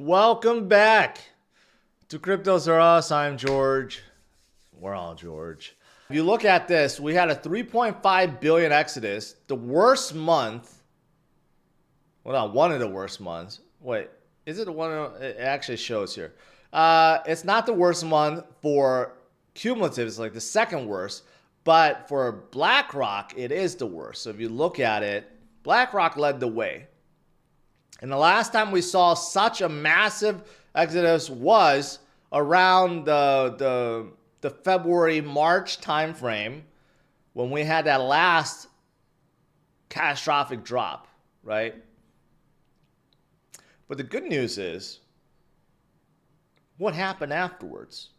Welcome back to CryptosRus. I'm George. We're all George. If you look at this, we had a 3.5 billion exodus, the worst month. Well, not one of the worst months. Wait, is it one of, it actually shows here. It's not the worst month for cumulative. It's like the second worst. But for BlackRock, it is the worst. So if you look at it, BlackRock led the way. And the last time we saw such a massive exodus was around the February-March timeframe when we had that last catastrophic drop, right? But the good news is, what happened afterwards?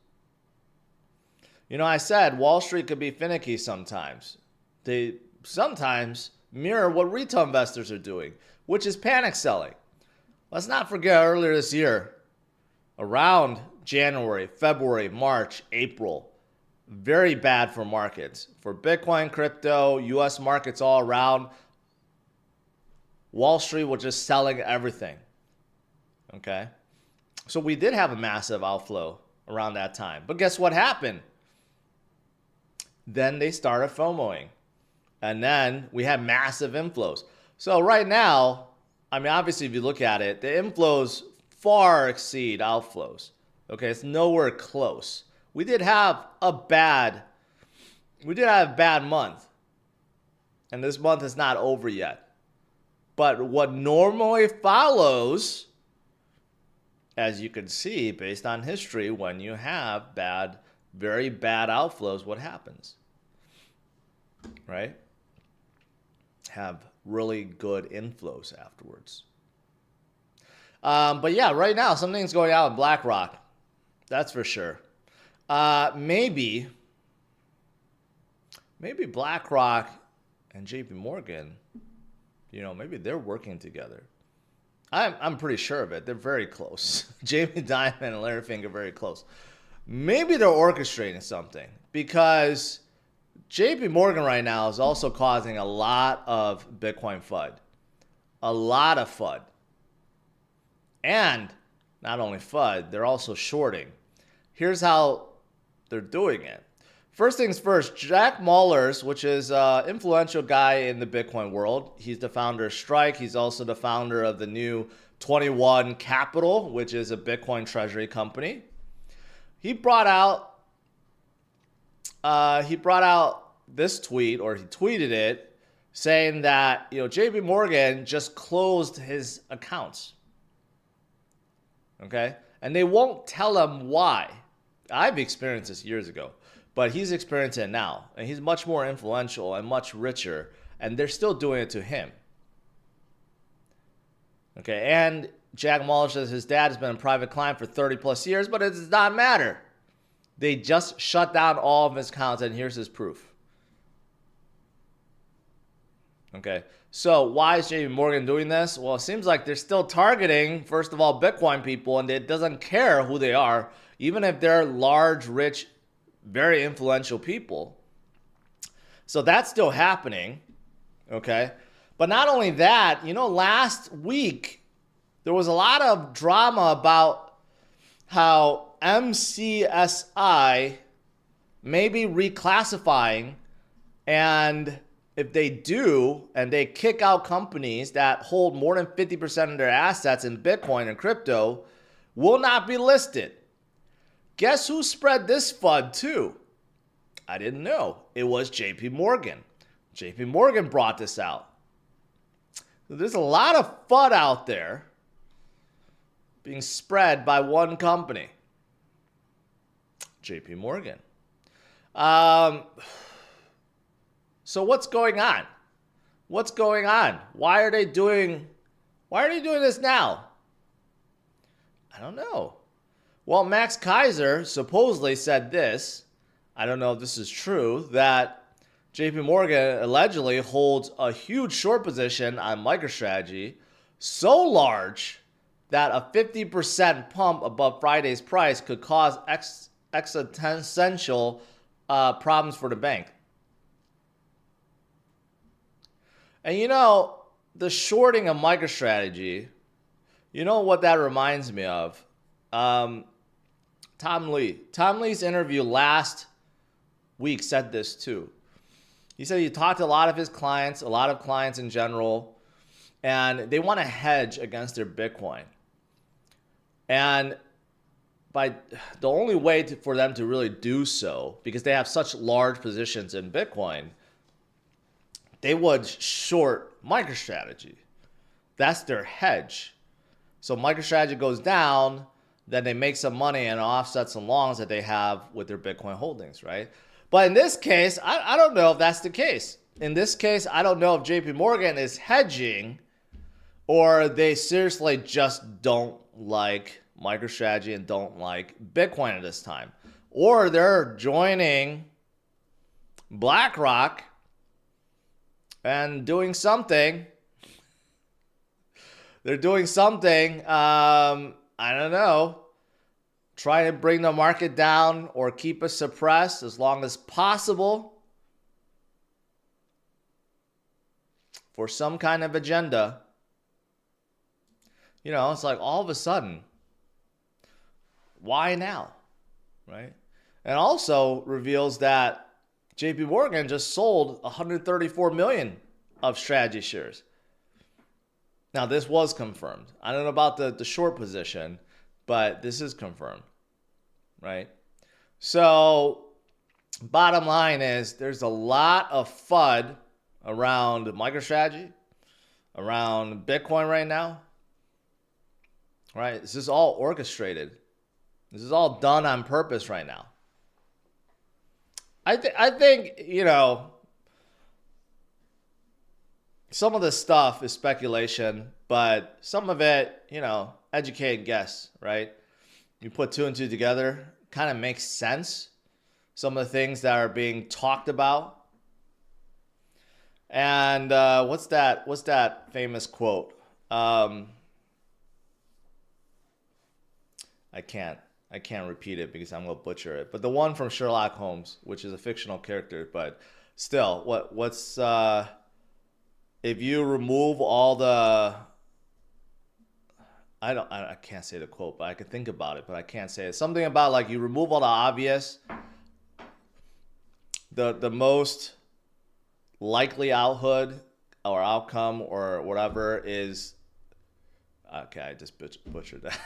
You know, I said Wall Street could be finicky sometimes. They sometimes mirror what retail investors are doing, which is panic selling. Let's not forget earlier this year, around January, February, March, April, very bad for markets. For Bitcoin, crypto, US markets all around, Wall Street was just selling everything. Okay? So we did have a massive outflow around that time. But guess what happened? Then they started FOMOing. And then we had massive inflows. So right now, I mean, obviously, if you look at it, the inflows far exceed outflows. Okay, it's nowhere close. We did have a bad month. And this month is not over yet. But what normally follows, as you can see, based on history, when you have bad, very bad outflows, what happens? Right? Have really good inflows afterwards. But yeah, right now, something's going on with BlackRock. That's for sure. Maybe BlackRock and JP Morgan, you know, maybe they're working together. I'm pretty sure of it. They're very close. Jamie Dimon and Larry Fink are very close. Maybe they're orchestrating something because JP Morgan right now is also causing a lot of Bitcoin FUD. A lot of FUD. And not only FUD, they're also shorting. Here's how they're doing it. First things first, Jack Mallers, which is an influential guy in the Bitcoin world. He's the founder of Strike. He's also the founder of the new 21 Capital, which is a Bitcoin treasury company. He brought out this tweet, or he tweeted it, saying that, you know, JP Morgan just closed his accounts. Okay? And they won't tell him why. I've experienced this years ago, but he's experiencing it now. And he's much more influential and much richer, and they're still doing it to him. Okay? And Jack Mallers says his dad has been a private client for 30 plus years, but it does not matter. They just shut down all of his accounts, and here's his proof. Okay, so why is JP Morgan doing this? Well, it seems like they're still targeting, first of all, Bitcoin people, and it doesn't care who they are, even if they're large, rich, very influential people. So that's still happening, okay? But not only that, you know, last week, there was a lot of drama about how MCSI may be reclassifying, and if they do, and they kick out companies that hold more than 50% of their assets in Bitcoin and crypto, will not be listed. Guess who spread this FUD too? I didn't know. It was JP Morgan. JP Morgan brought this out. So there's a lot of FUD out there being spread by one company. JP Morgan. So what's going on? What's going on? Why are they doing this now? I don't know. Well, Max Kaiser supposedly said this. I don't know if this is true, that JP Morgan allegedly holds a huge short position on MicroStrategy, so large that a 50% pump above Friday's price could cause existential problems for the bank. And you know, the shorting of MicroStrategy You know what that reminds me of? Tom Lee. Tom Lee's interview last week said this too. He said he talked to a lot of his clients, a lot of clients in general, and they want to hedge against their Bitcoin. And by the only way for them to really do so, because they have such large positions in Bitcoin, they would short MicroStrategy. That's their hedge. So MicroStrategy goes down, then they make some money and offset some longs that they have with their Bitcoin holdings, right? But in this case, I don't know if that's the case. In this case, I don't know if JP Morgan is hedging or they seriously just don't like MicroStrategy and don't like Bitcoin at this time. Or they're joining BlackRock and doing something. They're doing something, I don't know, trying to bring the market down or keep it suppressed as long as possible for some kind of agenda. You know, it's like all of a sudden, why now, right? And also reveals that JP Morgan just sold 134 million of strategy shares. Now, this was confirmed. I don't know about the short position, but this is confirmed, right? So, bottom line is there's a lot of FUD around MicroStrategy, around Bitcoin right now, right? This is all orchestrated. This is all done on purpose right now. I think, you know, some of this stuff is speculation, but some of it, you know, educated guess, right? You put two and two together, kind of makes sense. Some of the things that are being talked about. And what's that famous quote? I can't repeat it because I'm gonna butcher it. But the one from Sherlock Holmes, which is a fictional character, but still, what's if you remove all the, I can't say the quote, but I can think about it, but I can't say it. Something about like you remove all the obvious, the most likely outhood or outcome or whatever is, okay, I just butchered that.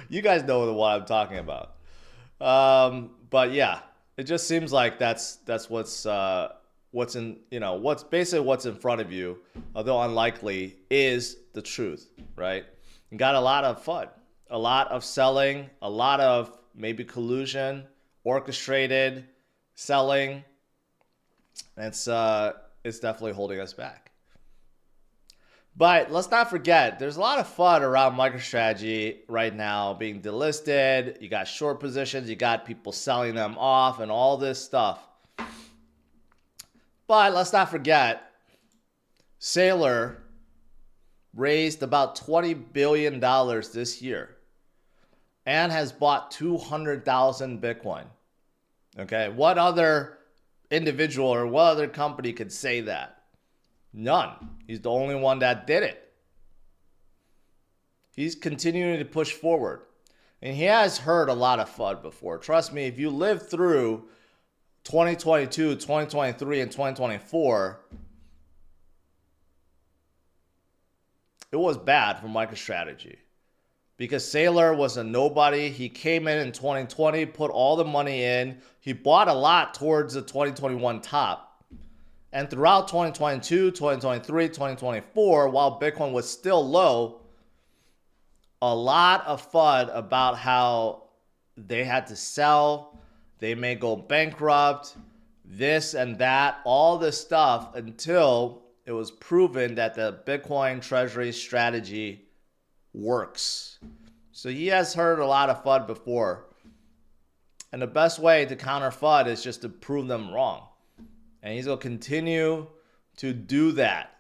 You guys know what I'm talking about. But yeah, it just seems like that's what's in, you know, what's in front of you, although unlikely, is the truth, right? You got a lot of FUD, a lot of selling, a lot of maybe collusion, orchestrated selling. It's definitely holding us back. But let's not forget, there's a lot of FUD around MicroStrategy right now being delisted. You got short positions, you got people selling them off and all this stuff. But let's not forget, Saylor raised about $20 billion this year and has bought 200,000 Bitcoin. Okay, what other individual or what other company could say that? None. He's the only one that did it. He's continuing to push forward. And he has heard a lot of FUD before. Trust me, if you live through 2022, 2023, and 2024, it was bad for MicroStrategy because Saylor was a nobody. He came in 2020, put all the money in. He bought a lot towards the 2021 top. And throughout 2022, 2023, 2024, while Bitcoin was still low, a lot of FUD about how they had to sell, they may go bankrupt, this and that, all this stuff, until it was proven that the Bitcoin treasury strategy works. So he has heard a lot of FUD before. And the best way to counter FUD is just to prove them wrong. And he's going to continue to do that.